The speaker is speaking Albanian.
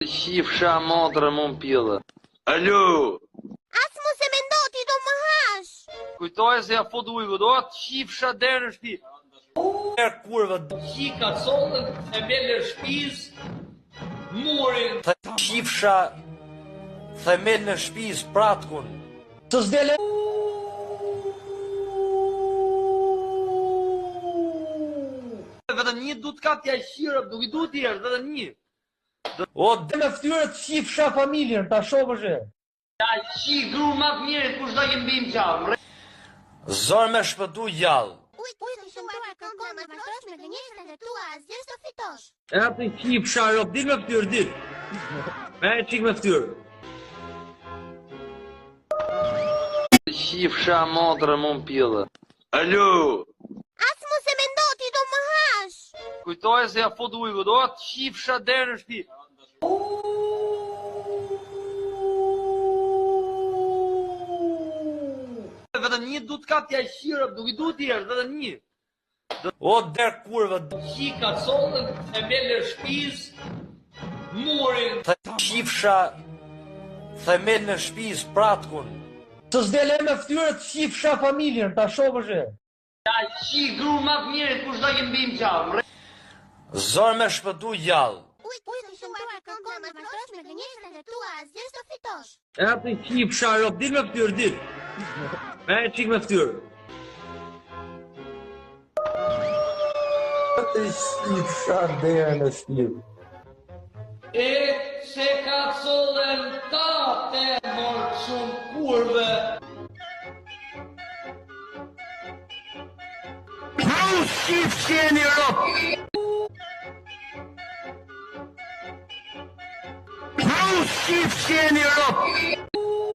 Shifsha motrë mund pjellë. Alo! As mu se mendoti do më hash. Kujtoj se ja fut ujku, do atë shifsha derë në shpi. Kurva, qika collën, themele shpiz, murin. Shifsha themele në shpiz, pratkun. Të zdele... Vetëm një du të katë ja shirëp, nuk i du t'jesh, vetëm një. O, dhe me ftyrët shifsha familjen, ta shofëshe. Ja, qi gru ma të mirë, kush da kem bim qavë. Zor me shpëtu gjallë. Ujtë të shumëtuar kërkon me vërtosh me gënjeshtën e tua, asgjës të fitosh. E atë shifsha, rop, dit me ftyrë, dit. Me qik me ftyrë. Shifsha motrë mund pjellë. Alo! As mu se mendoti do më hash. Kujtoj se ja fut ujku, do atë shifsha derë në shpi. Vetëm një du të katë ja shirëp, nuk i du t'jesh, vetëm një. O, derë kurva, qika collën, themele shpiz, murin. Shifsha themele në shpiz, pratkun. Të zdele me ftyrët shifsha familjen, ta shofëshe. Ja, qi gru ma të mirë, kush da kem bim qavë. Zor me shpëtu gjallë. Ujtë të shumëtuar kërkon me vërtosh me gënjeshtën e tua, asgjës të fitosh. E atë shifsha, rop, dit me ftyrë, dit. Me qik me ftyrë. Atë shifsha derë në shpirë. E që ka collën tate morë shumë kurve. Pru shifë qeni rop! Pru shifë qeni rop!